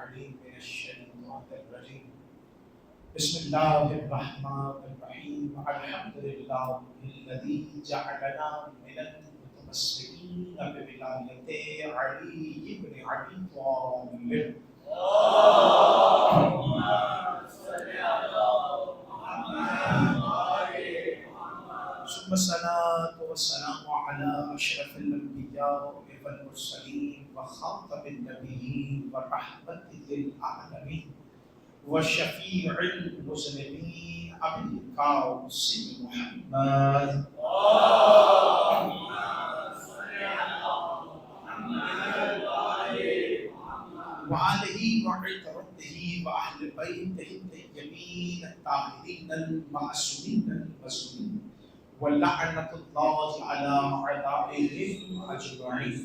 العليم من الشيطان الرجيم بسم الله الرحمن الرحيم الحمد لله الذي جعلنا من المتمسكين بولاية علي بن أبي طالب اللهم صل على محمد ثم الصلاة والسلام على أشرف الأنبياء والمرسلين وخاتم النبيين ورحمة للعالمين وشفيع المذنبين أبي القاسم محمد اللهم صل على محمد وآله وعترته وأهل بيته الطيبين الطاهرين المعصومين المظلومين ولعنة الله على أعدائهم أجمعين.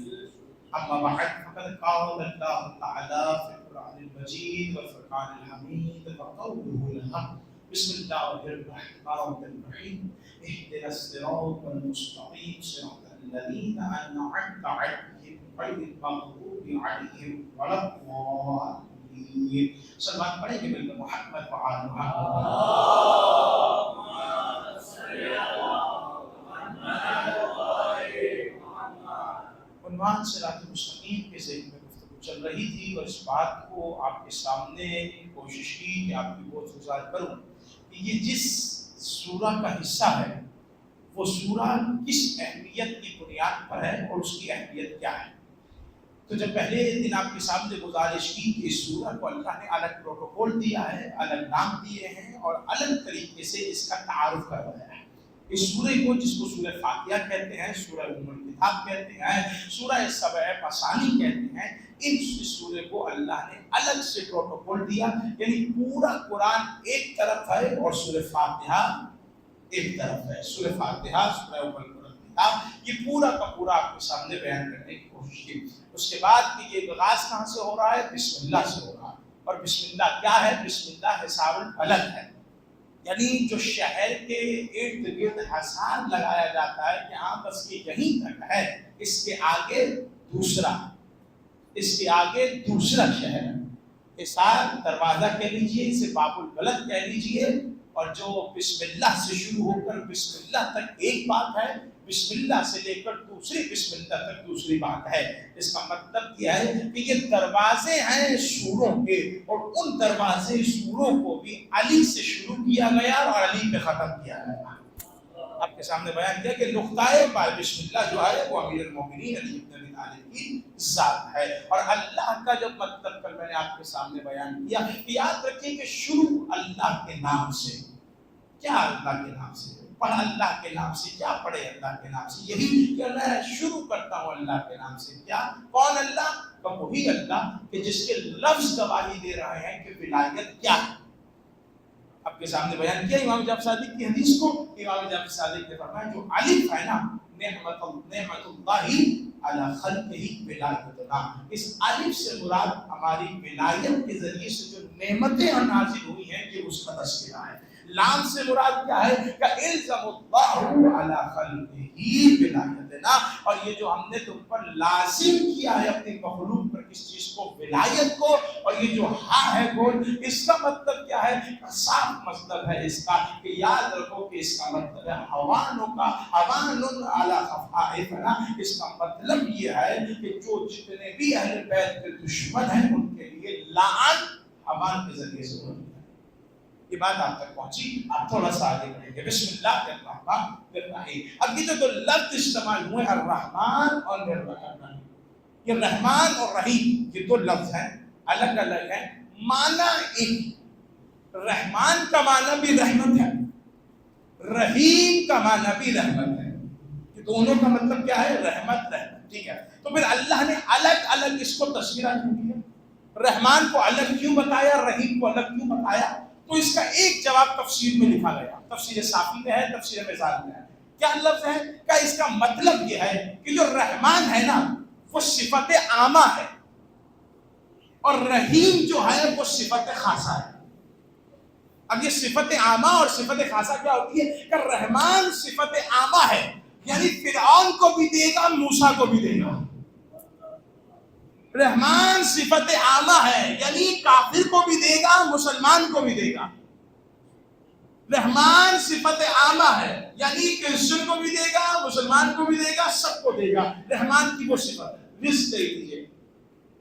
أما بعد فقد قال الله تعالى في القرآن المجيد والفرقان الحميد وقوله الحق بسم الله الرحمن الرحيم اهدنا الصراط المستقيم صراط الذين أنعمت عليهم غير المغضوب عليهم ولا الضالين. صلوات پڑھیں گے محمد وعلى عنوان صراط مستقیم کے ذہن میں گفتگو چل رہی تھی اور اس بات کو آپ کے سامنے کوشش کی کہ آپ کی بہت گزار کروں کہ یہ جس سورہ کا حصہ ہے وہ سورہ کس اہمیت کی بنیاد پر ہے اور اس کی اہمیت کیا ہے. تو جب پہلے دن آپ کے سامنے گزارش کی کہ اس سورہ کو اللہ نے الگ پروٹوکول دیا ہے، الگ نام دیے ہیں اور الگ طریقے سے اس کا تعارف کروایا ہے. اس سورہ کو جس کو سورہ فاتحہ کہتے ہیں، سورہ ام الکتاب کہتے ہیں، سورہ سبع مثانی کہتے ہیں، اس سورہ کو اللہ نے الگ سے پروٹوکول دیا. یعنی پورا قرآن ایک طرف ہے اور سورہ فاتحہ ایک طرف ہے. سورہ فاتحہ، سورہ ام الکتاب، یہ پورا کا پورا آپ کے سامنے بیان کرنے کی کوشش کی. اس کے بعد کہ یہ آغاز کہاں سے ہو رہا ہے؟ بسم اللہ سے ہو رہا ہے. اور بسم اللہ کیا ہے؟ بسم اللہ حصار البلد ہے، یعنی جو شہر کے ارد گرد حصار لگایا جاتا ہے کہ ہاں بس یہ یہیں تک ہے، اس کے آگے دوسرا شہر ہے. حصار دروازہ کہہ لیجئے، اسے باب البلد کہہ لیجئے. اور جو بسم اللہ سے شروع ہو کر بسم اللہ تک ایک بات ہے، بسم اللہ سے لے کر دوسری بسم اللہ تک دوسری بات ہے. اس کا مطلب یہ ہے کہ یہ دروازے ہیں سوروں کے، اور ان دروازے سوروں کو بھی علی سے شروع کیا گیا اور علی پہ ختم کیا گیا. آپ کے سامنے بیان کیا کہ نقطۂ بار بسم اللہ جو ہے وہ امیر المومنین علی بن ابی طالب کی ذات ہے. اور اللہ کا جب مطلب کل میں نے آپ کے سامنے بیان کیا کہ یاد رکھیں کہ شروع اللہ کے نام سے. کیا اللہ کے نام سے؟ پڑھ اللہ کے نام سے. کیا پڑھے اللہ کے نام سے؟ یہی کہ میں شروع کرتا ہوں اللہ کے نام سے. کیا؟ کون اللہ؟ کہ وہی اللہ کہ جس کے لفظ گواہی دے رہے ہیں کہ ولایت کیا ہے. آپ کے سامنے بیان کیا امام جعفر صادق کی حدیث کو. امام جعفر صادق نے فرمایا جو الف ہے نا، نعمت اللہ علی خلقہ ولایتنا، اس الف سے مراد ہماری ولایت کے ذریعے سے جو نعمتیں نازل ہوئی ہیں یہ اس کا تذکرہ ہے. لام سے مراد کیا ہے کہ الزم اللہ علی خلقہ ولایتنا، اور یہ جو ہم نے تم پر لازم کیا ہے اپنی مخلوق پر کس چیز کو؟ ولایت کو. اور یہ جو ہاں ہے گول، اس کا مطلب کیا ہے؟ صاف مطلب ہے اس کا کہ یاد رکھو کہ اس کا مطلب ہے حوانوں کا حوان علی خفائفنا. اس کا مطلب یہ ہے کہ جو جتنے بھی اہل بیت کے دشمن ہیں ان کے لیے لعن حوان کے ذریعے سے ہوئی. یہ بات آپ تک پہنچی. اب تھوڑا سا آگے بڑھیں گے. بسم اللہ الرحمن الرحیم. اب یہ جو لفظ استعمال ہوئے الرحمن اور الرحیم، یہ رحمان اور رحیم یہ دو لفظ ہیں، الگ الگ ہیں، معنی ایک. رحمان کا معنی بھی رحمت ہے، رحیم کا معنی بھی رحمت ہے. یہ دونوں کا مطلب کیا ہے؟ رحمت. ٹھیک ہے. تو پھر اللہ نے الگ الگ اس کو تذکرہ کیوں دیا؟ رحمان کو الگ کیوں بتایا، رحیم کو الگ کیوں بتایا؟ تو اس کا ایک جواب تفسیر میں لکھا گیا، تفسیر صافی میں ہے، تفسیر مزار میں ہے. کیا لفظ ہے؟ کہ اس کا مطلب یہ ہے کہ جو رحمان ہے نا وہ صفت عامہ ہے، اور رحیم جو ہے وہ صفت خاصہ ہے. اب یہ صفت عامہ اور صفت خاصہ کیا ہوتی ہے؟ کہ رحمان صفت عامہ ہے، یعنی فرعون کو بھی دے گا، موسیٰ کو بھی دے گا. رحمان صفت عامہ ہے، یعنی کافر کو بھی دے گا مسلمان کو بھی دے گا. رحمان صفت عامہ ہے، یعنی کرسچن کو بھی دے گا مسلمان کو بھی دے گا سب کو دے گا. رحمان کی وہ صفت ہے، رزق دے دیجیے.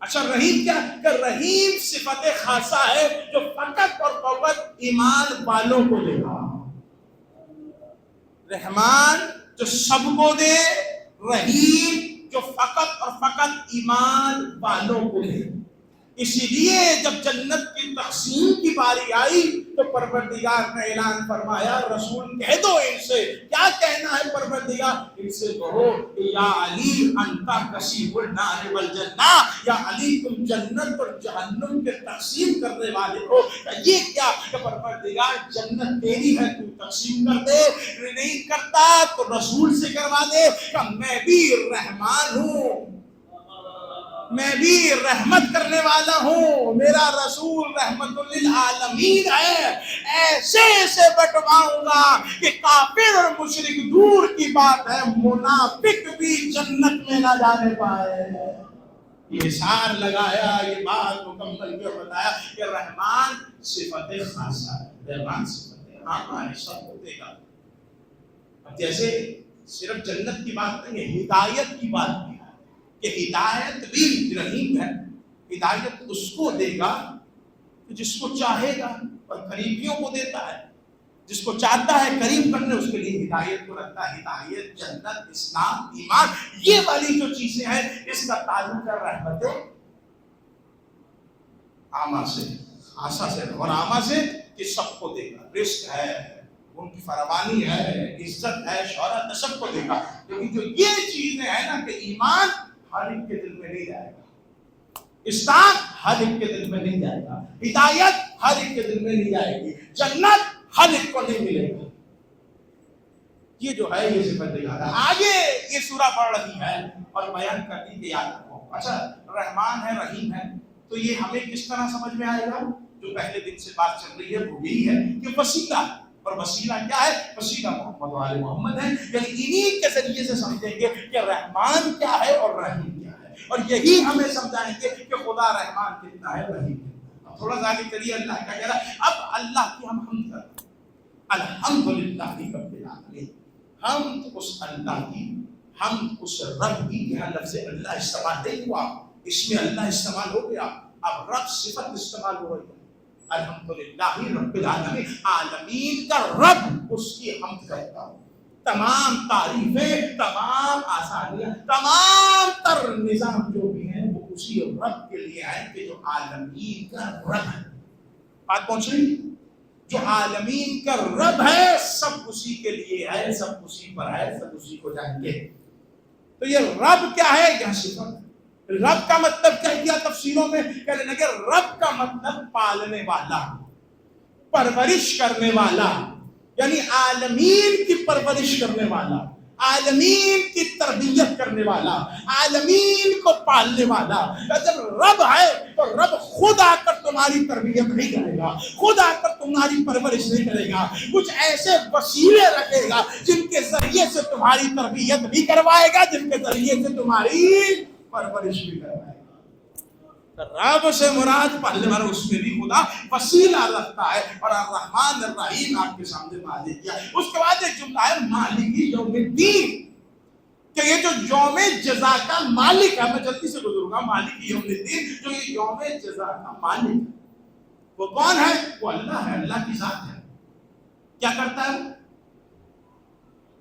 اچھا رحیم کیا کہ رحیم صفت خاصہ ہے جو فقط اور فقط ایمان والوں کو دے گا. رحمان جو سب کو دے، رحیم جو فقط اور فقط ایمان والوں کو دے. اسی لیے جب جنت کی تقسیم کی باری آئی تو پروردگار نے اعلان فرمایا، رسول کہہ دو ان سے. کیا کہنا ہے پروردگار؟ ان سے کہو یا علی انتا کسیب النار والجنہ، یا علی تم جنت اور جہنم کے تقسیم کرنے والے ہو. یہ کیا کہ پروردگار جنت تیری ہے تو تقسیم کر دے، نہیں کرتا تو رسول سے کروا دے کہ میں بھی رحمان ہوں، میں بھی رحمت کرنے والا ہوں، میرا رسول رحمت للعالمین ہے. ایسے ایسے بٹواؤں گا کہ کافر اور مشرک دور کی بات ہے، منافق بھی جنت میں نہ جانے پائے. یہ اشار لگایا، یہ بات مکمل کر بتایا کہ رحمان صفت خاصہ ہے، رحمان صفت عامہ ہے، سب کو دے گا. اب جیسے صرف جنت کی بات نہیں ہے، ہدایت کی بات بھی کہ ہدایت بھی رحیم ہے. ہدایت اس کو دے گا جس کو چاہے گا، اور قریبیوں کو دیتا ہے. جس کو چاہتا ہے قریب کرنے اس کے لیے ہدایت کو رکھتا ہے. ہدایت، جنت، اسلام، ایمان، یہ والی جو چیزیں ہیں اس کا تعلق ہے رحمت عامہ سے، خاصہ سے. اور عامہ سے کہ سب کو دے گا. رزق ہے، ان کی فراوانی ہے، عزت ہے، شہرت، سب کو دے گا. لیکن جو یہ چیزیں ہیں نا کہ ایمان ہر ایک کے دل میں نہیں جائے گا، اسلام ہر ایک کے دل میں نہیں جائے گا، ہدایت ہر ایک کے دل میں نہیں جائے گی، جنت ہر ایک کو نہیں ملے گا. یہ جو ہے یہ صفت دکھا رہا ہے. آگے یہ سورہ پڑھ رہی ہے اور بیان کرتی کہ یاد رکھو. اچھا رحمان ہے، رحیم ہے، تو یہ ہمیں کس طرح سمجھ میں آئے گا؟ جو پہلے دن سے بات چل رہی ہے وہ یہی ہے کہ وسیلہ. اور وسیلہ کیا ہے؟ وسیلہ محمد و آل محمد ہے. یعنی انہی کے ذریعے سے سمجھیں گے کہ رحمان کیا ہے اور رحیم کیا ہے، اور یہی ہمیں سمجھائیں گے کہ خدا رحمان کتنا ہے، رحیم کتنا. اب تھوڑا ذاکر کریے اللہ کا کہہ رہا ہے. اب اللہ کی ہم حمد کرتے ہیں، الحمدللہ رب العالمین. ہم اس اللہ کی، ہم اس رب کی. یہاں لفظ اللہ استعمال نہیں ہوا، اس میں اللہ استعمال ہو گیا، اب رب صفت استعمال ہو رہی ہے. الحمدللہ رب العالمین، عالمین کا رب، اس کی حمد کرتا ہوں. تمام تعریفیں، تمام آسانیاں، تمام تر نظام جو بھی ہیں وہ اسی رب کے لیے آئے کہ جو عالمین کا رب ہے. بات پہنچ رہی؟ جو عالمین کا رب ہے سب اسی کے لیے ہے، سب اسی پر ہے، سب اسی کو جائیں گے. تو یہ رب کیا ہے؟ یہاں صفت. رب کا مطلب کیا کیا تفسیروں میں کہنے لگے؟ رب کا مطلب پالنے والا، پرورش کرنے والا، یعنی عالمین کی پرورش کرنے والا، عالمین کی تربیت کرنے والا، عالمین کو پالنے والا. جب رب ہے تو رب خود آ کر تمہاری تربیت نہیں کرے گا، خود آ کر تمہاری پرورش نہیں کرے گا. کچھ ایسے وسیلے رکھے گا جن کے ذریعے سے تمہاری تربیت بھی کروائے گا، جن کے ذریعے سے تمہاری پرورش بھی کروائے گا. رب سے مراد پہلے والا، اس میں بھی خدا وسیلہ رکھتا ہے. اور الرحمن الرحیم آپ کے سامنے واضح کیا. اس کے بعد ایک جملہ ہے مالکی یوم الدین، کہ یہ جو یوم جزا کا مالک ہے، میں جلدی سے گزروں گا. مالکی یوم الدین، جو یہ یوم جزا کا مالک ہے وہ کون ہے؟ وہ اللہ ہے، اللہ کی ذات ہے. کیا کرتا ہے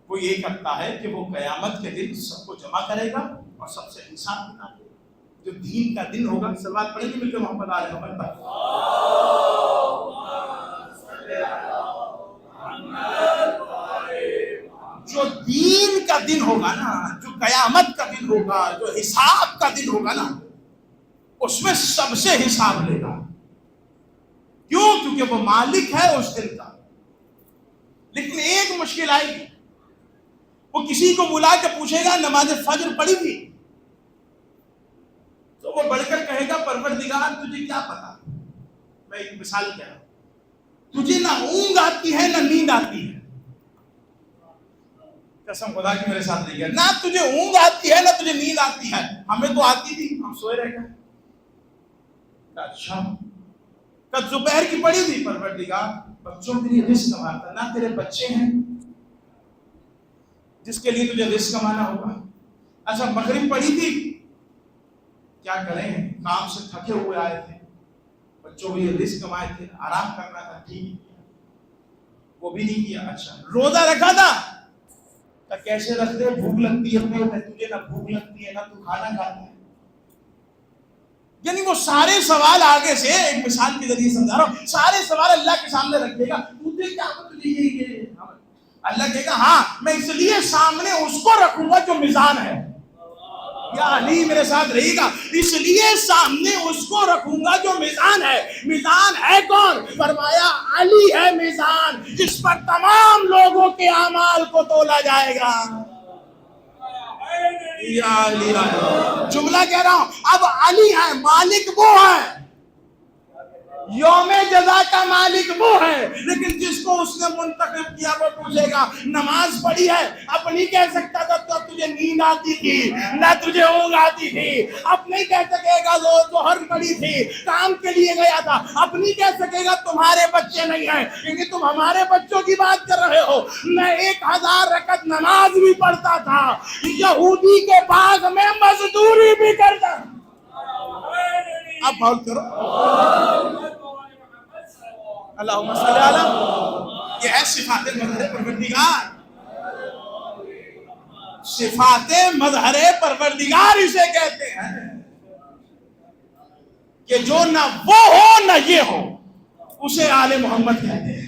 وہ؟ یہ کرتا ہے کہ وہ قیامت کے دن سب کو جمع کرے گا اور سب سے حساب کتاب ہوگا. جو دین کا دن ہوگا، سلوات پڑھیں گے مل کے محمد آل محمد پر. جو دین کا دن ہوگا نا، جو قیامت کا دن ہوگا، جو حساب کا دن ہوگا نا، اس میں سب سے حساب لے گا. کیوں؟ کیونکہ وہ مالک ہے اس دن کا. لیکن ایک مشکل آئے گی، وہ کسی کو بلا کے پوچھے گا نماز فجر پڑھی تھی؟ تو وہ بڑھ کر کہے گا پروردگار تجھے کیا پتا. میں ایک مثال کہہ رہا ہوں، تجھے نہ اونگ آتی ہے نہ نیند آتی ہے. قسم خدا کی میرے ساتھ نہیں کیا، نہ تجھے اونگ آتی ہے نہ تجھے نیند آتی ہے. ہمیں تو آتی تھی، ہم سوئے رہ گئے. اچھا کل دوپہر کی پڑھی تھی پروردگار بچوں کے لیے رزق کماتا نہ تیرے بچے ہیں جس کے لیے تجھے رزق کمانا ہوگا. اچھا مغرب پڑھی تھی کیا کریں کام سے تھکے ہوئے آئے تھے بچوں کے لیے رزق کمائے تھے آرام کرنا تھا ٹھیک وہ بھی نہیں کیا. اچھا روزہ رکھا تھا کیسے رکھتے بھوک لگتی ہے تجھے نہ بھوک لگتی ہے نہ تو کھانا کھاتا ہے. یعنی وہ سارے سوال آگے سے ایک مثال کے ذریعے سمجھا رہا ہوں سارے سوال اللہ کے سامنے رکھے گا تجھے کیا اللہ کہے گا ہاں میں اس لیے سامنے اس کو رکھوں گا جو میزان ہے. یا علی میرے ساتھ رہے گا اس لیے سامنے اس کو رکھوں گا جو میزان ہے. میزان ہے کون؟ فرمایا علی ہے میزان جس پر تمام لوگوں کے اعمال کو تولا جائے گا. یا علی جملہ کہہ رہا ہوں اب علی ہے مالک وہ ہے یوم جزا کا مالک وہ ہے لیکن جس کو اس نے منتخب کیا وہ پوچھے گا نماز پڑھی ہے اب نہیں کہہ سکتا تھا تو تجھے نیند آتی تھی نہ تجھے اونگ آتی تھی. اب نہیں کہہ سکے گا ظہر پڑھی تھی کام کے لیے گیا تھا. اب نہیں کہہ سکے گا تمہارے بچے نہیں ہیں کیونکہ تم ہمارے بچوں کی بات کر رہے ہو. میں 1000 رکعت نماز بھی پڑھتا تھا یہودی کے باغ میں مزدوری بھی کرتا. اب بہت کرو اللہم صلی علی یہ ہے صفات مظہر پروردگار. صفات مظہر پروردگار اسے کہتے ہیں کہ جو نہ وہ ہو نہ یہ ہو اسے آل محمد کہتے ہیں.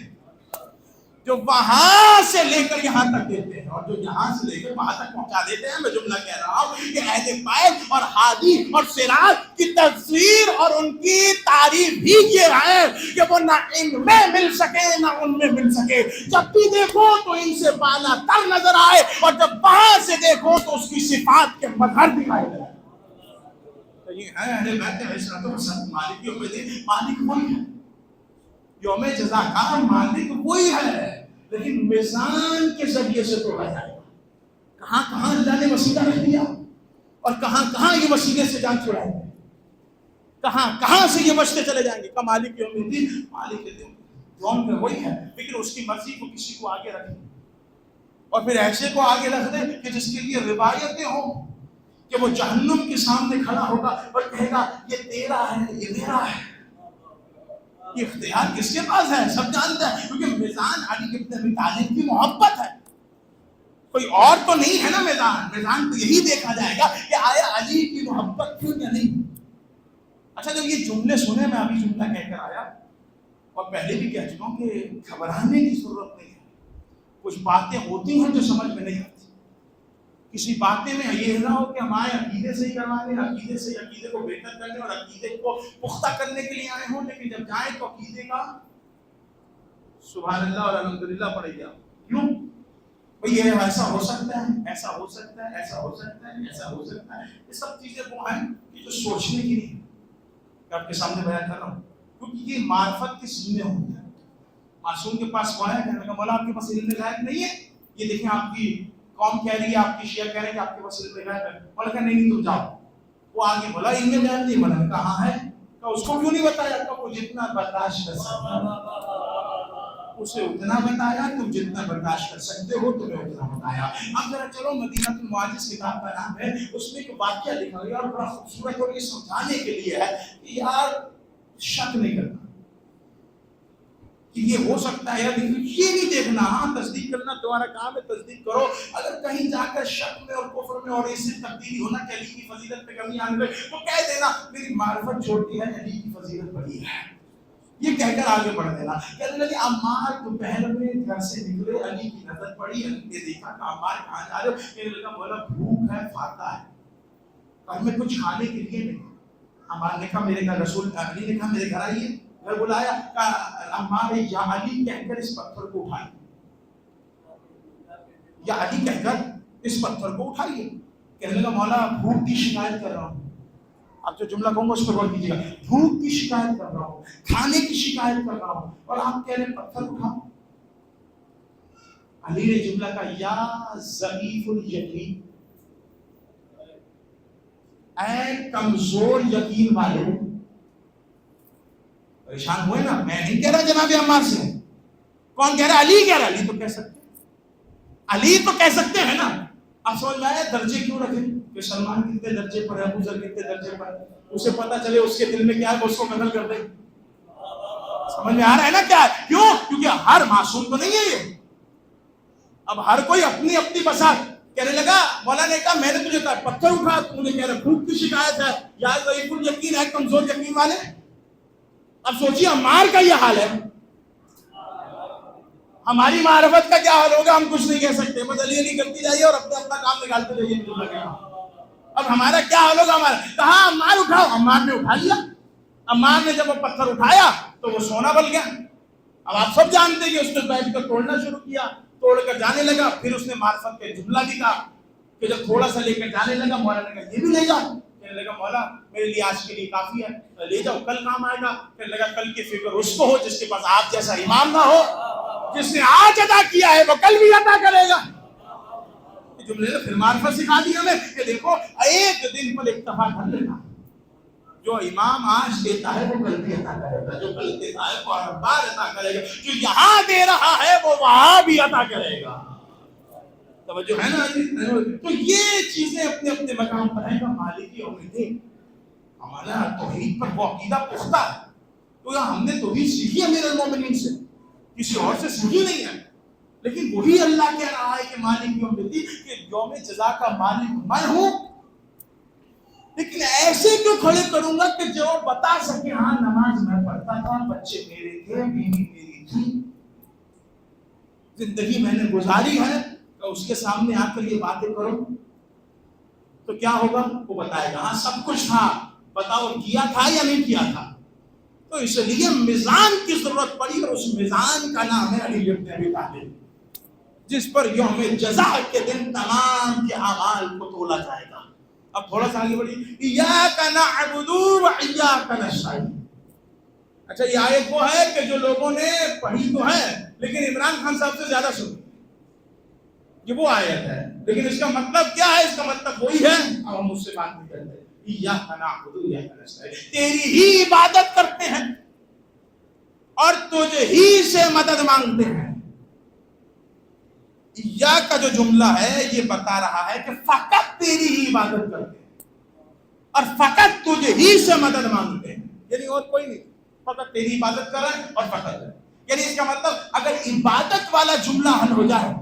جو وہاں سے لے کر یہاں تک دیتے ہیں اور جو یہاں سے لے کر وہاں تک پہنچا دیتے ہیں. میں جملہ کہہ رہا ہوں کہ اہل بیت اور ہادی اور سراج کی تصویر اور ان کی تعریف بھی یہ ہے کہ وہ نہ ان میں مل سکے نہ ان میں مل سکے. جب بھی دیکھو تو ان سے بالا تر نظر آئے اور جب وہاں سے دیکھو تو اس کی صفات کے مظہر دکھائے دیں. یہ ہے اہل بیت مالک مالک وہی ہے یوم جزا کا مالک وہی ہے لیکن میزان کے ذریعے سے توڑا جائے گا. کہاں کہاں اللہ نے وسیلہ رکھ دیا اور کہاں کہاں یہ وسیلے سے جان چھڑائے گا کہاں کہاں سے یہ بچتے چلے جائیں گے. مالک یوم الدین مالک یوم میں وہی ہے لیکن اس کی مرضی کو کسی کو آگے رکھے اور پھر ایسے کو آگے رکھ دے کہ جس کے لیے روایتیں ہوں کہ وہ جہنم کے سامنے کھڑا ہوگا اور کہے گا یہ تیرا ہے یہ میرا ہے. یہ اختیار کس کے پاس ہے سب جانتا ہے کیونکہ میزان علی ابن ابی طالب کی محبت ہے کوئی اور تو نہیں ہے نا. میزان تو یہی دیکھا جائے گا کہ آیا علی کی محبت کیوں یا نہیں. اچھا جب یہ جملے سنے میں ابھی جملہ کہہ کر آیا اور پہلے بھی کہہ چکا ہوں کہ گھبرانے کی ضرورت نہیں ہے. کچھ باتیں ہوتی ہیں جو سمجھ میں نہیں آتی. کسی باتیں میں یہ نہ ہو کہ ہمارے عقیدے سے ہی کروانے عقیدے کو بہتر کرنے اور عقیدے کو پختہ کرنے کے لیے آئے ہوں لیکن جب جائیں تو عقیدے کا سبحان اللہ اور الحمدللہ پڑے گا. کیوں بھئی یہ ایسا ہو سکتا ہے ایسا ہو سکتا ہے ایسا ہو سکتا ہے ایسا ہو سکتا ہے. یہ سب چیزیں وہ ہیں کہ جو سوچنے کی نہیں میں آپ کے سامنے بیان کر رہا ہوں کیونکہ یہ معرفت کے سینے ہوتے ہیں. معصوم کے پاس کون ہے کہنے کا مولا آپ کے پاس علم غیب نہیں ہے. یہ دیکھیں آپ کی قوم کہہ رہی ہے آپ کی شیعہ کہہ رہے ہیں کہ آپ کے پاس علم غیب ہے. مولا کہا نہیں تم جاؤ. وہ آگے بولا علم غیب نہیں. مولا کہاں ہے کہ اس کو کیوں نہیں بتایا کہ وہ جتنا برداشت کر سکتا اسے اتنا بتایا. تم جتنا برداشت کر سکتے ہو تمہیں اتنا بتایا. اب ذرا چلو مدینہ المعجز کتاب کا نام ہے اس میں ایک واقعہ لکھا گیا اور بڑا خوبصورت اور یہ سمجھانے کے لیے ہے کہ یار شک نہیں کرنا کہ یہ ہو سکتا ہے یہ نہیں دیکھنا. ہاں تصدیق کرنا تمہارا کام ہے تصدیق کرو. اگر کہیں جا کر شک میں اور کفر میں اور اس سے تبدیلی ہونا کہ علی کی فضیلت پہ کمی آنے لگے تو کہہ دینا میری معرفت چھوٹی ہے علی کی فضیلت بڑی ہے. یہ کہہ کر آگے بڑھ دینا. کہنے لگے عمار دوپہر میں گھر سے نکلے علی کی نظر پڑی. علی نے دیکھا کہ عمار کہاں جا رہے ہو. کہنے لگا مولا بھوک ہے فاتح ہے اور میں کچھ کھانے کے لیے نہیں. عمار نے کہا میرے گھر رسول علی نے کہا میرے گھر آئیے. گھر بلایا کہا عمار یا علی کہہ کر اس پتھر کو اٹھائیے یا علی کہہ کر اس پتھر کو اٹھائیے. کہنے لگا مولا بھوک کی شکایت کر رہا ہوں. آپ جو جملہ کہوں گا اس پر غور کیجیے گا. بھوک کی شکایت کر رہا ہوں کھانے کی شکایت کر رہا ہوں اور آپ کہہ رہے ہیں پتھر اٹھاؤ. علی نے جملہ کہا یا ضعیف الیقین اے کمزور یقین والے پریشان ہوئے نا, میں نہیں کہہ رہا جناب عمار سے, کون کہہ رہا؟ علی کہہ رہا. علی تو کہہ سکتے, علی تو کہہ سکتے ہیں نا. اب سمجھ میں آیا درجے کیوں رکھے کہ سلمان کتنے درجے پر ہے, ابو ذر کتنے درجے پر ہے, اسے پتا چلے اس کے دل میں کیا ہے, اس کو قتل کر دے. سمجھ میں آ رہا ہے نا کیا ہے؟ کیوں؟ کیونکہ ہر معصوم تو نہیں ہے یہ. اب ہر کوئی اپنی اپنی بساط کہنے لگا. مولا نے کہا میں نے تجھے کہا پتھر اٹھا, تو مجھے کہہ رہا بھوک کی شکایت ہے, یا ضعیف الیقین ہے, کمزور یقین والے. اب سوچیے عمار کا یہ حال ہے, ہماری معرفت کا کیا حال ہوگا ہم کچھ نہیں کہہ سکتے, بس علی علی کرتی جائیے اور اپنا اپنا کام نکالتے رہیے. اب ہمارا کیا حال ہوگا؟ ہمارا کہاں عمار اٹھاؤ, عمار نے اٹھا لیا. عمار نے جب وہ پتھر اٹھایا تو وہ سونا بن گیا. اب آپ سب جانتے ہیں کہ اس نے بیٹھ کر توڑنا شروع کیا, توڑ کر جانے لگا. پھر اس نے معرفت کا جملہ بھی کہا کہ جب تھوڑا سا لے کر جانے لگا, مولا نے کہا یہ بھی لے جا. کہنے لگا مولا میرے لیے آج کے لیے کافی ہے, لے جاؤ کل کام آئے گا. کہنے لگا کل کی فکر اس کو ہو جس کے پاس آپ جیسا امام نہ ہو, جس نے آج ادا کیا ہے وہ کل بھی ادا کرے گا. جملے نے پھر معرفت سکھا دی ہمیں کہ دیکھو ایک دن پر اکتفا کر لینا, جو امام آج دیتا ہے وہ کل بھی عطا کرے گا, جو کل دیتا ہے وہ ہر بار عطا کرے گا, جو یہاں دے رہا ہے وہ وہاں بھی عطا کرے گا. توجہ ہے نا؟ تو یہ چیزیں اپنے اپنے مقام پر ہیں. مالکی یومالدین ہمارا توحید پر وہ عقیدہ پختہ ہے, تو ہم نے توحید سیکھی ہے امیر المومنین سے, کسی اور سے سیکھی نہیں ہے. لیکن وہی اللہ کہہ رہا ہے کہ مالک یومالدین, کہ یوم جزا کا مالک میں ہوں, لیکن ایسے کیوں کھڑے کروں گا کہ جو بتا سکے ہاں نماز میں پڑھتا تھا, بچے میرے تھے, بیوی میری تھی, زندگی میں نے گزاری ہے, تو اس کے سامنے آ کر یہ باتیں کرو تو کیا ہوگا؟ وہ بتائے گا ہاں سب کچھ تھا, بتاؤ کیا تھا یا نہیں کیا تھا. تو اس لیے میزان کی ضرورت پڑی, اور اس میزان کا نام ہے علی بن ابی طالب, جس پر یوم جزا کے دن تمام کے اعمال کو تولا جائے گا. اب تھوڑا سا آگے بڑھی, ایاک نعبد و ایاک نستعین. اچھا یہ آیت وہ ہے کہ جو لوگوں نے پڑھی تو ہے لیکن عمران خان صاحب سے زیادہ سنی, یہ وہ آیت ہے, لیکن اس کا مطلب کیا ہے؟ اس کا مطلب وہی ہے. اب ہم اس سے بات نہیں کرتے. ایاک نعبد و ایاک نستعین, تیری ہی عبادت کرتے ہیں اور تجھ ہی سے مدد مانگتے ہیں. یا کا جو جملہ ہے یہ بتا رہا ہے کہ فقط تیری ہی عبادت کرتے ہیں اور فقط تجھ ہی سے مدد مانگتے ہیں, یعنی اور کوئی نہیں, فقط تیری عبادت کر رہے ہیں اور فقط. یعنی اس کا مطلب اگر عبادت والا جملہ حل ہو جائے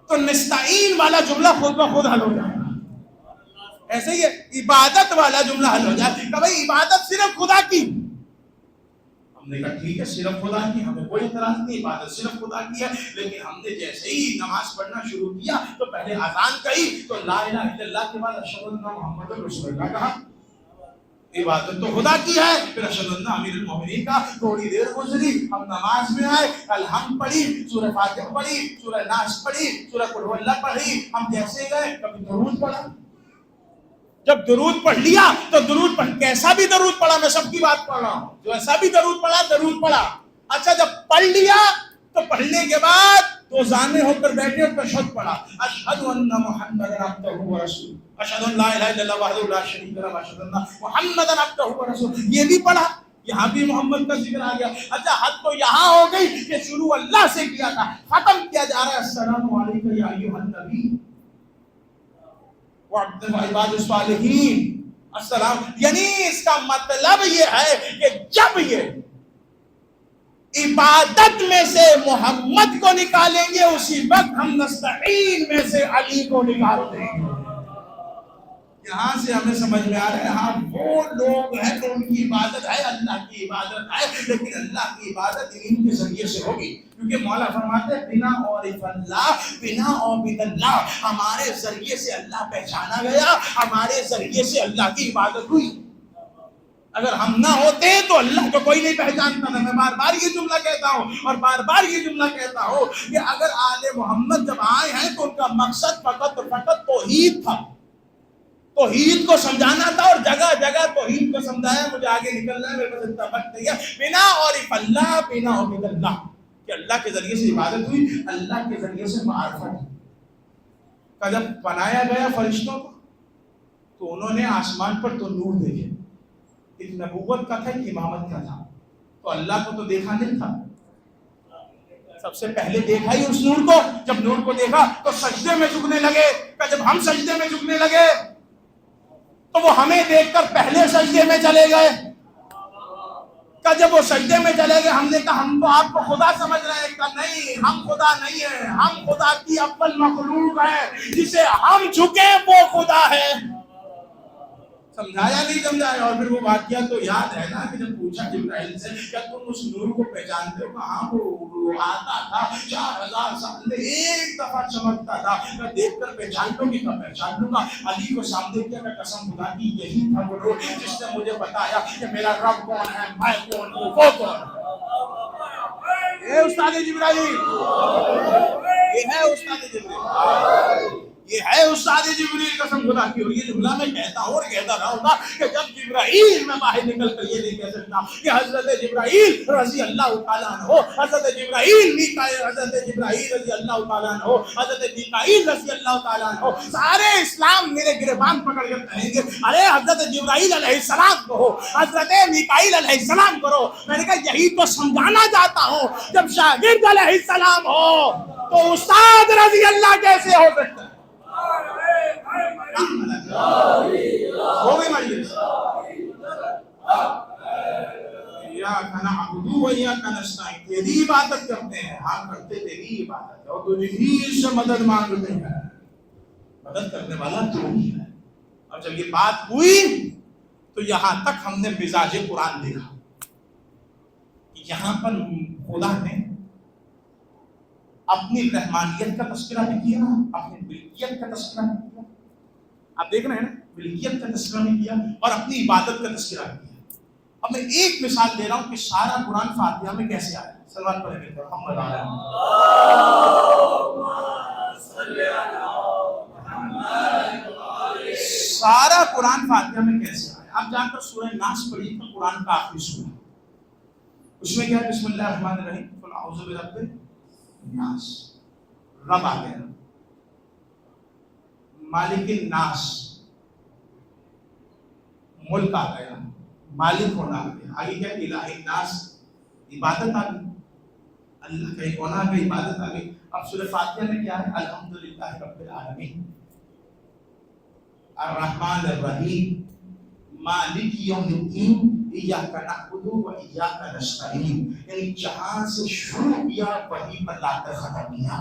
تو نستعین والا جملہ خود بخود حل ہو جائے. ایسے ہی عبادت والا جملہ حل ہو جائے کہ بھائی عبادت صرف خدا کی. ہم نے کہا ٹھیک ہے صرف خدا کی, ہمیں کوئی اعتراض نہیں, عبادت صرف خدا کی ہے. لیکن ہم نے جیسے ہی نماز پڑھنا شروع کیا تو پہلے اذان کہی, تو لا الہ الا اللہ کے بعد اشہد ان محمد رسول اللہ کہا. عبادت تو خدا کی ہے, پھر اشہد ان امیر المومنین کا. تھوڑی دیر گزری, ہم نماز میں آئے, الحمد پڑھی, سورہ فاتحہ پڑھی, سورہ ناس پڑھی, سورہ قل هو اللہ پڑھی. ہم جیسے گئے کبھی درود پڑھا, جب درود پڑھ لیا تو درود پڑھ, کیسا بھی درود پڑھا, میں سب کی بات پڑھ رہا ہوں, جو ایسا بھی درود پڑھا. اچھا جب پڑھ لیا تو پڑھنے کے بعد دو زانے ہو کر بیٹھے اور تشہد پڑھا, اشہد ان محمد عبدہ و رسول, اشہد ان لا الہ الا اللہ وحدہ لا شریک لہ اشہد ان محمد عبدہ و رسول. یہ بھی پڑھا, یہاں بھی محمد کا ذکر آ گیا. اچھا حد تو یہاں ہو گئی کہ شروع اللہ سے کیا تھا, ختم کیا جا رہا ہے السلام علیکم یا ایھا النبی وعباد الصالحین السلام. یعنی اس کا مطلب یہ ہے کہ جب یہ عبادت میں سے محمد کو نکالیں گے اسی وقت ہم نستعین میں سے علی کو نکال دیں گے. یہاں سے ہمیں سمجھ میں آ رہا ہے ہاں وہ لوگ ہیں کہ ان کی عبادت ہے, اللہ کی عبادت ہے, لیکن اللہ کی عبادت ان کے ذریعے سے ہوگی. کیونکہ مولا فرماتے ہیں بنا عرف اللہ بنا عبد اللہ, ہمارے ذریعے سے اللہ پہچانا گیا, ہمارے ذریعے سے اللہ کی عبادت ہوئی. اگر ہم نہ ہوتے تو اللہ کو کوئی نہیں پہچانتا تھا. میں بار بار یہ جملہ کہتا ہوں اور بار بار یہ جملہ کہتا ہوں کہ اگر آل محمد جب آئے ہیں تو ان کا مقصد فقط توحید تھا, توحید کو سمجھانا تھا, اور جگہ جگہ توحید کو سمجھایا. مجھے آگے نکلنا ہے, میرے پاس اتنا وقت نہیں ہے. بنا عرف اللہ بنا عبد اللہ, کہ اللہ کے ذریعے سے عبادت ہوئی, اللہ کے ذریعے سے معرفت. کا جب بنایا گیا فرشتوں کو تو انہوں نے آسمان پر تو نور دیکھے, ایک نبوت کا تھا، ایک امامت کا تھا. تو اللہ کو تو دیکھا نہیں تھا، سب سے پہلے دیکھا ہی اس نور کو. جب نور کو دیکھا تو سجدے میں جھکنے لگے. جب ہم سجدے میں جھکنے لگے تو وہ ہمیں دیکھ کر پہلے سجدے میں چلے گئے. جب وہ سجدے میں چلے گئے ہم نے کہا ہم تو آپ کو خدا سمجھ رہے ہیں. کہا نہیں، ہم خدا نہیں ہیں، ہم خدا کی اول مخلوق ہیں، جسے ہم جھکے وہ خدا ہے. سمجھایا نہیں سمجھایا؟ اور پھر وہ واقعہ تو یاد ہے نا کہ جب پوچھا جبرائیل سے کیا تم اس نور کو پہچانتے ہو؟ کہاں وہ آتا تھا 4000 سال میں ایک دفعہ چمکتا تھا. میں دیکھ کر پہچان لوں گی، میں پہچان لوں گا. علی کو سامنے کیا میں قسم خدا کی یہی تھا وہ نور جس نے مجھے بتایا کہ میرا رب کون ہے، میں کون ہوں، وہ کون ہے. اے استاد جبرائیل، یہ ہے استاد جبرائیل، یہ ہے استاد جبریل. قسم خدا کی. اور یہ جملہ میں کہتا ہوں اور کہتا رہا ہوگا کہ جب جبرائیل میں باہر نکل کر یہ نہیں کہہ سکتا کہ حضرت جبرائیل رضی اللہ تعالیٰ عنہ، حضرت جبرائیل میکائیل، حضرت جبرائیل رضی اللہ تعالیٰ عنہ، حضرت میکائیل رضی اللہ تعالیٰ عنہ. سارے اسلام میرے گریبان پکڑ کر کہیں گے ارے حضرت جبرائیل علیہ السلام کہو، حضرت میکائیل علیہ السلام کرو. میں نے کہا یہی تو سمجھانا چاہتا ہوں. جب شاگرد علیہ السلام ہو تو استاد رضی اللہ کیسے ہو سکتا ہے؟ ہو گئی مجلس. ایاک نعبد و ایاک نستعین، تیری عبادت کرتے ہیں، ہاں کرتے تیری عبادت ہے، اور تجھی سے مدد مانگتے ہیں. مدد کرنے والا تو ہی ہے. اور جب یہ بات ہوئی تو یہاں تک ہم نے مزاج قرآن دیکھا. یہاں پر خدا نے اپنی رحمانیت کا تذکرہ بھی کیا، اپنی ملکیت کا تذکرہ بھی کیا. آپ دیکھ رہے ہیں نا، ملکیت کا تذکرہ بھی کیا اور اپنی عبادت کا تذکرہ بھی کیا. اب میں ایک مثال دے رہا ہوں کہ سارا قرآن فاتحہ میں کیسے آیا. سلوات پڑھیں گے محمد سارا قرآن فاتحہ میں کیسے آیا. آپ جا کر سورہ ناس پڑھیے تو قرآن کا آخری سورہ، اس میں کیا ہے؟ بسم اللہ الرحمن الرحیم، قل اعوذ برب الناس. رب آ گیا، مالک الناس، ملک آ گیا، مالک ہونا آ گیا. آگے کیا؟ الہ الناس، عبادت آ گئی، اللہ کا ایک ہونا آ گئی، عبادت آ گئی. اب سورہ فاتحہ میں کیا ہے؟ الحمدللہ رب العالمین، الرحمن الرحیم، مالک یوم الدین، ایاک نعبد و ایاک نستعین. یعنی جہاں سے شروع کیا وہیں پر لا کر ختم کیا.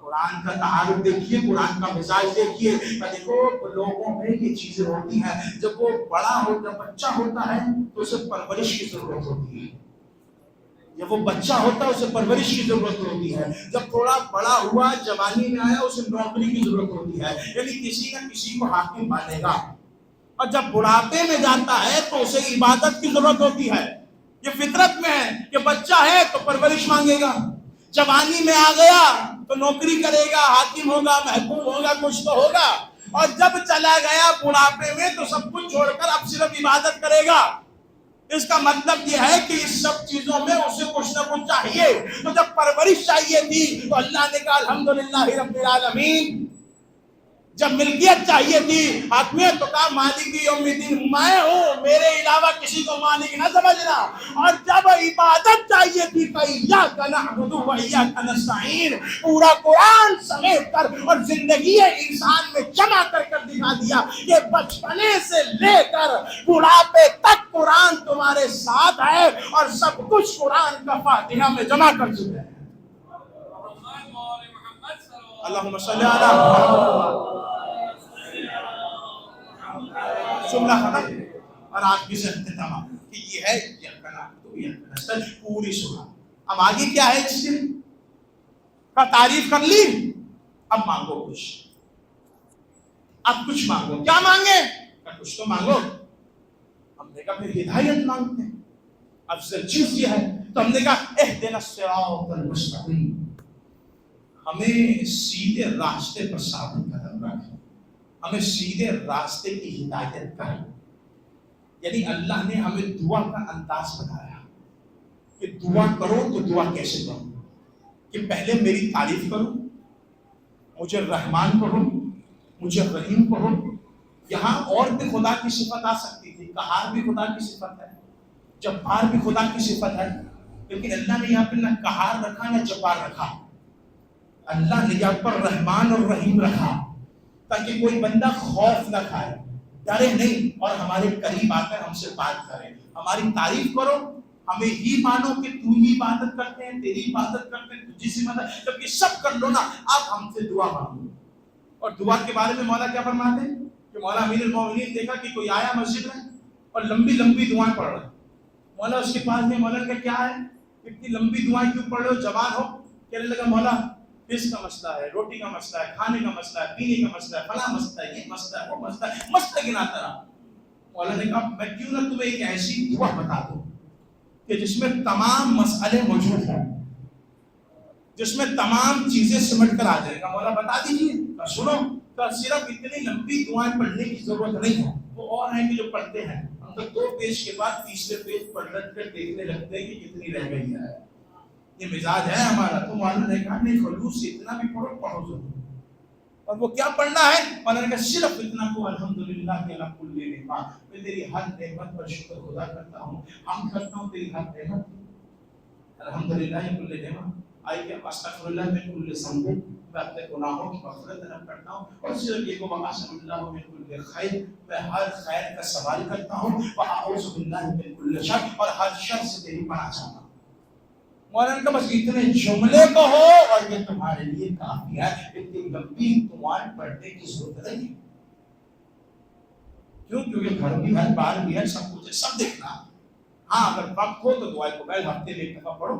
قرآن کا تعارف دیکھیے، قرآن کا مزاج دیکھیے. دیکھو لوگوں میں یہ چیزیں ہوتی ہیں، جب وہ بڑا ہو، جب بچہ ہوتا ہے تو اسے پرورش کی ضرورت ہوتی ہے. جب وہ بچہ ہوتا ہے اسے پرورش کی ضرورت ہوتی ہے. جب تھوڑا بڑا ہوا، جوانی میں آیا، اسے نوکری کی ضرورت ہوتی ہے. یعنی کسی نہ کسی کو حاکم بنے گا. اور جب بڑھاپے میں جاتا ہے تو اسے عبادت کی ضرورت ہوتی ہے. یہ فطرت میں ہے کہ بچہ ہے تو پرورش مانگے گا، جوانی میں آ گیا تو نوکری کرے گا، حاکم ہوگا، محکوم ہوگا، کچھ تو ہوگا. اور جب چلا گیا بڑھاپے میں تو سب کچھ چھوڑ کر اب صرف عبادت کرے گا. اس کا مطلب یہ ہے کہ اس سب چیزوں میں اسے کچھ نہ کچھ چاہیے. تو جب پرورش چاہیے تھی تو اللہ نے کہا الحمدللہ رب العالمین. جب ملکیت چاہیے تھی، حاکمیت، تو کہا مالک یوم الدین، میں ہوں، میرے علاوہ کسی کو مالک نہ سمجھنا. اور جب عبادت چاہیے تھی تو ایاک نعبد و ایاک نستعین، پورا قرآن سمیٹ کر اور زندگی انسان میں جمع کر کر دکھا دیا کہ بچپنے سے لے کر بڑھاپے تک قرآن تمہارے ساتھ ہے اور سب کچھ قرآن کا فاتحہ میں جمع کر چکے ہیں. اللہم صلی علی محمد. جملہ ختم. اور آج کی سے اختتام کہ یہ ہے پوری سورہ. اب آگے کیا ہے؟ اس کا تعریف کر لی، اب مانگو کچھ. اب کچھ مانگو. کیا مانگے؟ کچھ تو مانگو. ہم نے کہا پھر ہدایت مانگتے ہیں، افضل چیز یہ ہے. تو ہم نے کہا اہدنا الصراط المستقیم، ہمیں سیدھے راستے پر ثابت قدم رکھ، ہمیں سیدھے راستے کی ہدایت کر. یعنی اللہ نے ہمیں دعا کا انداز بتایا کہ دعا کرو تو دعا کیسے کرو. کہ پہلے میری تعریف کرو، مجھے رحمان کہو، مجھے رحیم کہو. یہاں اور بھی خدا کی صفت آ سکتی تھی، قہار بھی خدا کی صفت ہے، جبار بھی خدا کی صفت ہے، لیکن اللہ نے یہاں پہ نہ قہار رکھا نہ جبار رکھا، اللہ نے یہاں پر رحمان اور رحیم رکھا تاکہ کوئی بندہ خوف نہ کھائے، ڈرے نہیں، اور ہمارے قریب آ کر ہم سے بات کرے، ہماری تعریف کرو، ہمیں ہی مانو کہ تو ہی عبادت کرتے ہیں، تیری عبادت کرتے ہیں، تجھی سے مدد، جب یہ سب کر لو نا آپ ہم سے دعا مانگو۔ اور دعا کے بارے میں مولا کیا فرماتے ہیں کہ مولا امیر المومنین دیکھا کہ کوئی آیا مسجد میں اور لمبی لمبی دعائیں پڑھ رہا ہے، مولا اس کے پاس میں، مولا کا کیا ہے اتنی لمبی دعائیں کیوں پڑھ رہے ہو، جوان ہو؟ کہنے لگا مولا اس کا مسئلہ ہے، روٹی کا مسئلہ ہے، کھانے کا مسئلہ ہے، پینے کا مسئلہ ہے، فلاں مسئلہ ہے، یہ مسئلہ ہے، وہ مسئلہ ہے، مسئلہ گناتا رہا۔ مولا نے کہا میں کیوں نہ تمہیں ایک ایسی دعا بتا دوں کہ جس میں تمام مسئلے موجود ہیں، جس میں تمام چیزیں سمٹ کر آ جائے گا۔ مولا بتا دیجیے۔ سنو، تو صرف اتنی لمبی دعائیں پڑھنے کی ضرورت نہیں ہے، وہ اور ہیں کہ جو پڑھتے ہیں ہم تو 2 پیج کے بعد تیسرے پیج پڑھ کر دیکھنے لگتے ہیں کہ کتنی رہ گئی ہے، یہ مزاج ہے ہمارا۔ تو مولانا نے کہا نہیں، خلوص سے اتنا بھی پڑھو، پڑھو ضرور۔ اور وہ کیا پڑھنا ہے؟ مولانا نے کہا صرف اتنا کو الحمدللہ کہ اللہ کل نعمت، میں تیری ہر نعمت پر شکر خدا کرتا ہوں، ہم کرتا ہوں تیری ہر نعمت، الحمدللہ کل نعمت، آئی کہ استغفر اللہ من کل ذنب، میں اپنے گناہوں کی مغفرت طلب کرتا ہوں، اور صرف یہ کو واسع اللہ من کل خیر، میں ہر خیر کا سوال کرتا ہوں، واعوذ باللہ من کل شر، اور ہر شر سے تیری پناہ چاہتا ہوں۔ مولانا کا بس اتنے جملے کو ہو اور یہ تمہارے لیے کافی ہے، اتنی لمبی دعائیں پڑھنے کی ضرورت نہیں۔ کیوں؟ کیونکہ گھر بھی ہے، بار بھی ہے، سب کچھ ہے، سب دیکھنا۔ ہاں اگر وقت ہو تو دعائیں کو پہلے ہفتے میں ایک دفعہ پڑھو،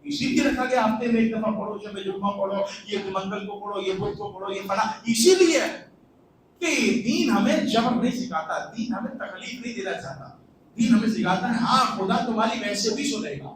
اسی لیے رکھا گیا ہفتے میں ایک دفعہ پڑھو، جب جمعہ پڑھو، یہ منگل کو پڑھو، یہ بدھ کو پڑھو، یہ پڑھا، اسی لیے کہ دین ہمیں جبر نہیں سکھاتا، دین ہمیں تکلیف نہیں دینا چاہتا، دین ہمیں سکھاتا ہے ہاں خدا تمہاری ویسے بھی سنے گا،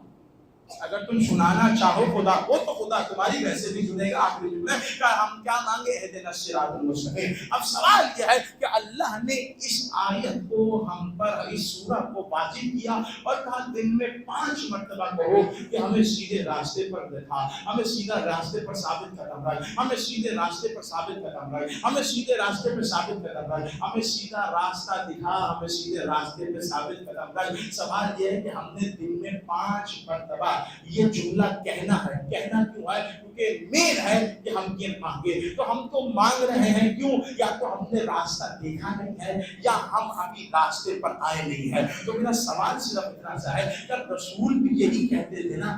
اگر تم سنانا چاہو خدا کو تو خدا تمہاری ویسے بھی سنے گا۔ آخری جملے کہ ہم کیا مانگے، اہدنا الصراط المستقیم۔ اب سوال یہ ہے کہ اللہ نے اس آیت کو ہم پر، اس سورت کو واجب کیا اور کہا دن میں 5 مرتبہ کہو کہ ہمیں سیدھے راستے پر دکھا، ہمیں سیدھا راستے پر ثابت قدم رکھ، ہمیں سیدھے راستے پر ثابت قدم رکھ، ہمیں سیدھے راستے پر ثابت قدم رکھ، ہمیں سیدھا راستہ دکھا، ہمیں سیدھے راستے پر ثابت قدم رکھ۔ سوال یہ ہے کہ ہم نے دن میں 5 مرتبہ یہ جملہ کہنا ہے۔ کہنا کیوں ہے؟ کیونکہ مین ہے کہ ہم یہ مانگے، تو ہم تو مانگ رہے ہیں کیوں؟ یا تو ہم نے راستہ دیکھا نہیں ہے یا ہم ابھی راستے پر آئے نہیں ہیں۔ تو میرا سوال صرف اتنا سا ہے کہ رسول بھی یہی کہتے تھے نا،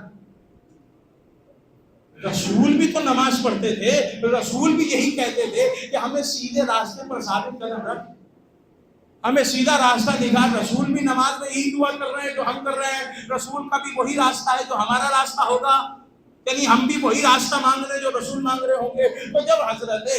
رسول بھی تو نماز پڑھتے تھے، رسول بھی یہی کہتے تھے کہ ہمیں سیدھے راستے پر ثابت قدم رکھ، ہمیں سیدھا راستہ دکھا۔ رسول بھی نماز میں یہی دعا کر رہے ہیں جو ہم کر رہے ہیں، رسول کا بھی وہی راستہ ہے جو ہمارا راستہ ہوگا، یعنی ہم بھی وہی راستہ مانگ رہے ہیں جو رسول مانگ رہے ہوں گے۔ تو جب حضرت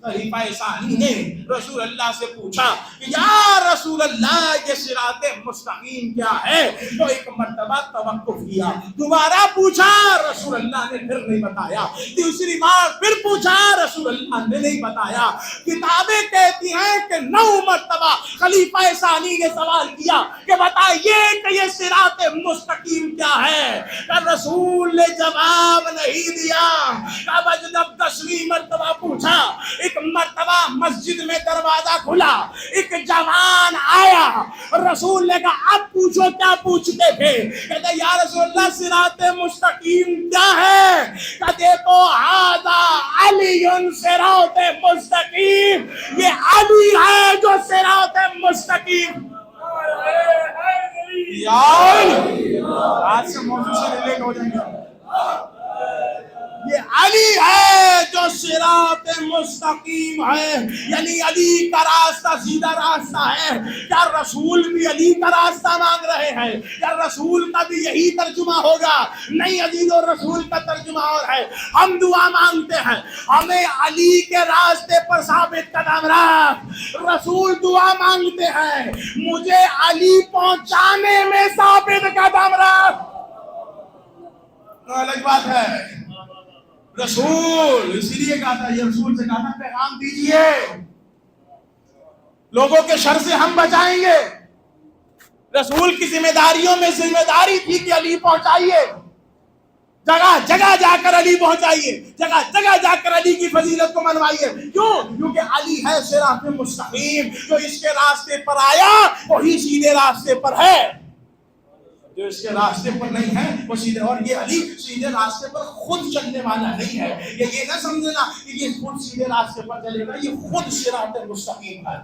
خلیفہ ثانی نے رسول اللہ سے پوچھا کہ یا رسول اللہ یہ صراط مستقیم کیا ہے، تو ایک مرتبہ توقف کیا، دوبارہ پوچھا، رسول اللہ نے پھر نہیں بتایا، تیسری بار پھر پوچھا، رسول اللہ نے نہیں بتایا۔ کتابیں کہتی ہیں کہ 9 مرتبہ خلیفہ ثانی نے سوال کیا کہ بتائیے کہ یہ صراط مستقیم کیا ہے، کہ رسول نے جواب نہیں دیا۔ اب جب 10ویں مرتبہ پوچھا، ایک مرتبہ مسجد میں دروازہ کھلا، ایک جوان آیا، رسول نے کہا اب پوچھو کیا پوچھتے تھے، کہتے یا رسول اللہ صراط مستقیم کیا ہے، کہ دیکھو ھذا علی صراط مستقیم، یہ علی ہے جو صراط مستقیم۔ آج سے موضوع سے ریلیٹ ہو جائیں گے، یہ علی ہے جو صراط مستقیم ہے، یعنی علی کا راستہ سیدھا راستہ ہے۔ کیا رسول بھی علی کا راستہ مانگ رہے ہیں؟ کیا رسول کا بھی یہی ترجمہ ہوگا؟ نہیں، علی اور رسول کا ترجمہ اور ہے۔ ہم دعا مانگتے ہیں ہمیں علی کے راستے پر ثابت قدم رکھ، رسول دعا مانگتے ہیں مجھے علی پہنچانے میں ثابت قدم رکھ۔ الگ بات ہے، رسول اسی لیے کہا تھا، یہ رسول سے کہا تھا پیغام دیجئے، لوگوں کے شر سے ہم بچائیں گے۔ رسول کی ذمہ داریوں میں ذمہ داری تھی کہ علی پہنچائیے، جگہ جگہ جا کر علی پہنچائیے، جگہ جگہ جا کر علی کی فضیلت کو منوائیے. کیوں؟ کیونکہ علی ہے صراط مستقیم. جو اس کے راستے پر آیا وہی سیدھے راستے پر ہے، جو اس کے راستے پر نہیں ہے وہ سیدھے. اور یہ علی سیدھے راستے پر خود چلنے والا نہیں ہے. یہ نہ سمجھنا کہ یہ خود سیدھے راستے پر چلے گا، یہ خود صراط مستقیم ہے.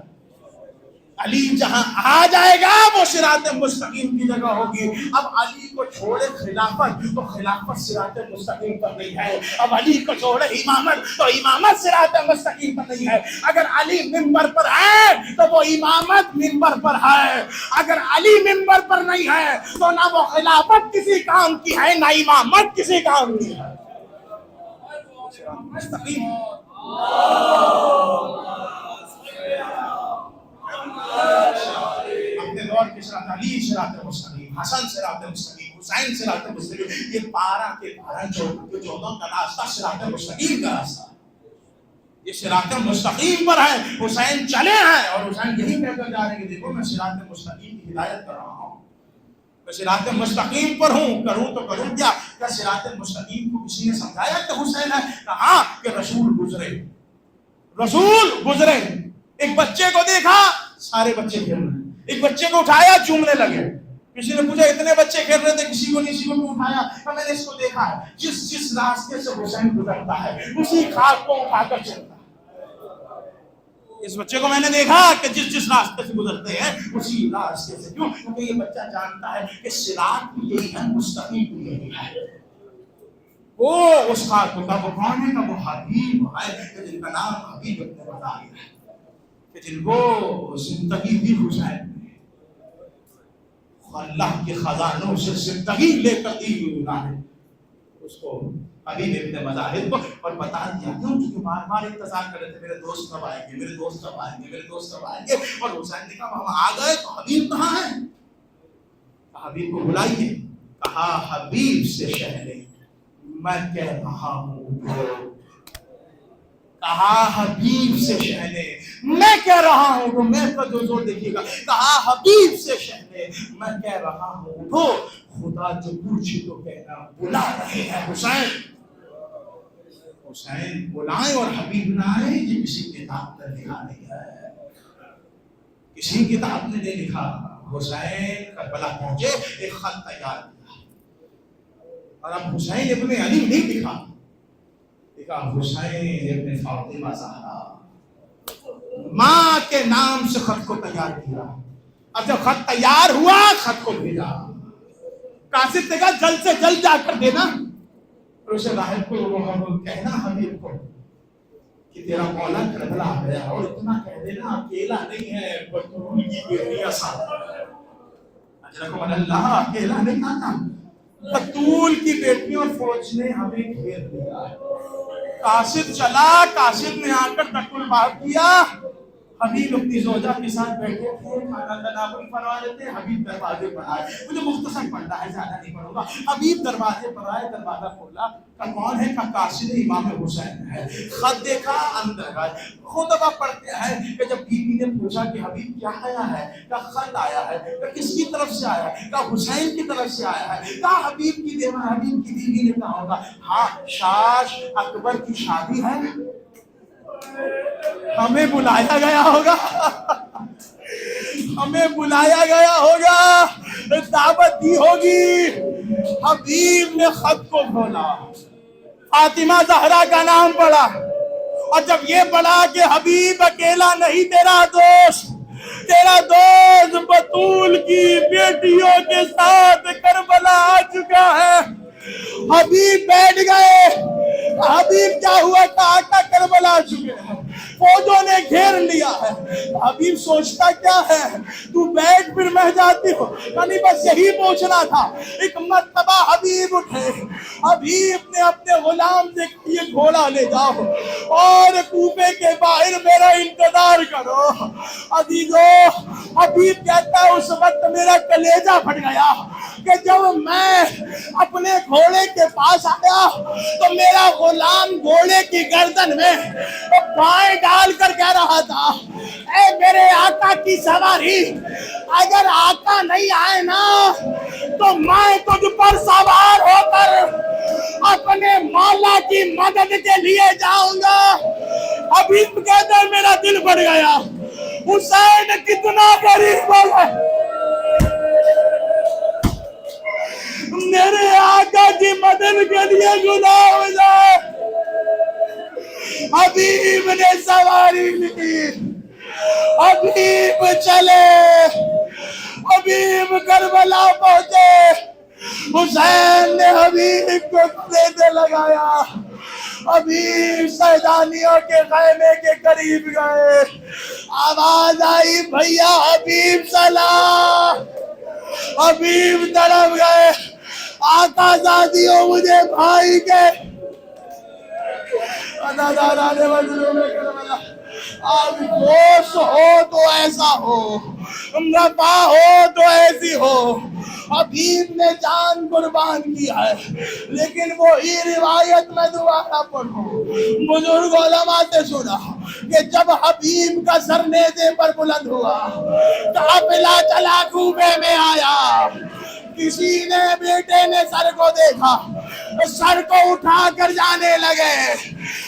علی جہاں آ جائے گا وہ صراط مستقیم کی جگہ ہوگی. اب علی کو چھوڑے خلافت تو خلافت صراط مستقیم پر نہیں ہے. اب علی کو چھوڑے امامت تو امامت صراط مستقیم پر نہیں ہے. اگر علی منبر پر ہے تو وہ امامت منبر پر ہے. اگر علی منبر پر نہیں ہے تو نہ وہ خلافت کسی کام کی ہے نہ امامت کسی کام کی ہے. مستقیم اپنے دور کے صراط، علی صراط مستقیم، حسن صراط مستقیم، حسین صراط مستقیم. یہ 12 کے 12 14 کا راستہ صراط مستقیم کا راستہ، یہ صراط مستقیم پر ہے. حسین چلے ہیں اور حسین یہی کہہ کر جا رہے ہیں کہ دیکھو میں صراط مستقیم کی ہدایت کر رہا ہوں، میں صراط مستقیم پر ہوں. کروں تو کروں کیا صراط مستقیم کو کسی نے سمجھایا کہ حسین ہے؟ کہا کہ رسول گزرے، رسول گزرے. ایک بچے کو دیکھا سارے بچے کھیل رہے ہیں، ایک بچے کو اٹھایا چومنے لگے. کسی نے پوچھا اتنے بچے کھیل رہے تھے کسی کو نہیں، کسی کو اٹھایا. میں نے اس کو دیکھا ہے جس راستے سے حسین گزرتا ہے اسی خاک کو اٹھا کر چلتا ہے. اس بچے کو میں نے دیکھا کہ جس راستے سے گزرتے ہیں اسی راستے سے. کیوں؟ کیونکہ یہ بچہ جانتا ہے کہ صراط یہی ہے، مستقیم یہی ہے. وہ اس خاک کو وہ کون ہے؟ وہ حبیب ہے جن کا نام حبیب ابن بطالیہ ہے، کہ جن کو زندگی دی حسین نے، اللہ کے خزانوں سے زندگی لے کر دی انہوں نے اس کو حبیب ابن مظاہر کو. اور بتا دیا کیوں؟ کیونکہ بار بار انتظار کر رہے تھے میرے دوست کب آئیں گے، میرے دوست کب آئیں گے، میرے دوست کب آئیں گے. اور حسین نے کہا ہم آ گئے تو حبیب کہاں ہے؟ حبیب کو بلائیے. کہا حبیب سے شہرے میں کہہ رہا ہوں، کہا حبیب سے شہنے میں کہہ رہا ہوں تو میں کا جو زور دیکھیے گا. کہا حبیب سے شہنے میں کہہ رہا ہوں تو خدا جو پوچھے تو کہنا بلا رہے ہیں حسین. حسین بلائیں اور حبیب نہ آئے، یہ کسی کتاب نے لکھا نہیں ہے، کسی کتاب نے نہیں لکھا. حسین کربلا پہنچے، ایک خط تیار کیا اور اب حسین ابن علی نہیں لکھا، حسین ابن فاطمہ زہرا ماں کے نام سے خط کو تیار کیا. اب جب خط تیار ہوا خط کو بھیجا. قاصد نے کہا جلد سے جلد جا کر دینا. اور اسے راہب کو کہنا حبیب کو کہ تیرا مولا کربلا آ گیا، اور اتنا کہہ دینا اکیلا نہیں ہے، بطول کی بیٹیاں ساتھ. اجرکم اللہ اکیلا نہیں آتا، بطول کی بیٹیوں اور فوج نے ہمیں گھیر لیا. قاصد چلا، قاصد نے آ کر تکل بات کیا. حبیب اپنی زوجہ کے ساتھ بیٹھے تھے، کھانا تناول فرما رہے تھے. حبیب دروازے پر آئے. مجھے مختصر پڑھنا ہے، زیادہ نہیں پڑھوں گا. حبیب دروازے پر آئے، دروازہ کھولا. کہ کون ہے؟ کہ قاصد امام حسین ہے. خط دیکھا، اندر گئے. خطبہ پڑھتے ہیں کہ جب بیوی نے پوچھا کہ حبیب کیا آیا ہے؟ کہ خط آیا ہے. کہ کس کی طرف سے آیا ہے؟ کہ حسین کی طرف سے آیا ہے. کہ حبیب کی بیوی نے کہا ہوگا ہاں شاش اکبر کی شادی ہے، ہمیں بلایا گیا ہوگا، ہمیں بلایا گیا ہوگا، دعوت دی ہوگی. حبیب نے خط کو کھولا، فاطمہ زہرا کا نام پڑھا. اور جب یہ پڑھا کہ حبیب اکیلا نہیں، تیرا دوست بطول کی بیٹیوں کے ساتھ کربلا آ چکا ہے. حبیب بیٹھ گئے. حبیب کیا ہوا؟ کہا کہ کربلا آ چکے ہیں، فوجوں نے گھیر لیا ہے. حبیب سوچتا کیا ہے، تو بیٹھ پھر میں جاتی ہو. یعنی بس یہی پوچھنا تھا. ایک مرتبہ حبیب اٹھے. حبیب نے اپنے غلام سے یہ گھوڑا لے جاؤ اور کوفے کے باہر میرا انتظار کرو. حبیب کہتا ہے اس وقت میرا کلیجہ پھٹ گیا کہ جب میں اپنے گھوڑے کے پاس آیا تو میرا غلام گھوڑے کی گردن میں پائیں ڈال کر کہہ رہا تھا اے میرے آقا کی سواری، اگر آقا نہیں آئے نا تو میں تجھ پر سوار ہو کر اپنے مولا کی مدد کے لیے جاؤں گا. حبیب کہتا ہے میرا دل بڑھ گیا، حسین کتنا قریب ہو گئے. میرے آقا کی مدد کے لیے جدا ہو جائے. حبیب نے سواری لی، حبیب چلے، حبیب کربلا پہنچے. حسین نے حبیب کو گلے لگایا. حبیب سیدانیوں کے خیمے کے قریب گئے. آواز آئی بھیا حبیب سلام. حبیب طرف گئے. آقا زادیوں مجھے بھائی کے اب گوش ہو تو ایسا ہو، نفع ہو تو ایسی ہو. حبیب نے جان قربان کیا ہے، لیکن وہی روایت میں دوبارہ پڑھوں. بزرگ علماء سے سنا کہ جب حبیب کا سر نیزے پر بلند ہوا، قافلہ چلا کوفے میں آیا. کسی نے بیٹے نے سر کو دیکھا، سر کو اٹھا کر جانے لگے.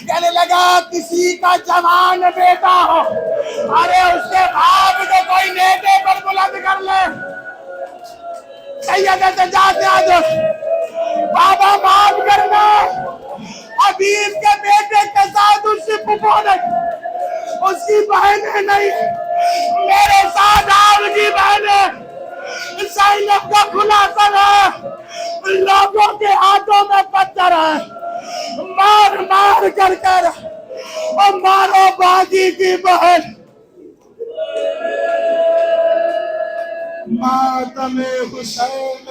کہنے لگا کسی کا جوان بیٹا ہو، ارے اس کے باپ کو کوئی نیزے پر بلند کر لے. سیدہ سجاد آج بابا معاف کرنا، حبیب کے بیٹے کے ساتھ اس کی پپونک، اس کی بہنیں نہیں، میرے ساتھ آپ کی بہنیں. زینب کا کھلا سر ہے، لوگوں کے ہاتھوں میں پتھر ہے، مار مار کر اور مارو باجی کی بہن. ماتم حسین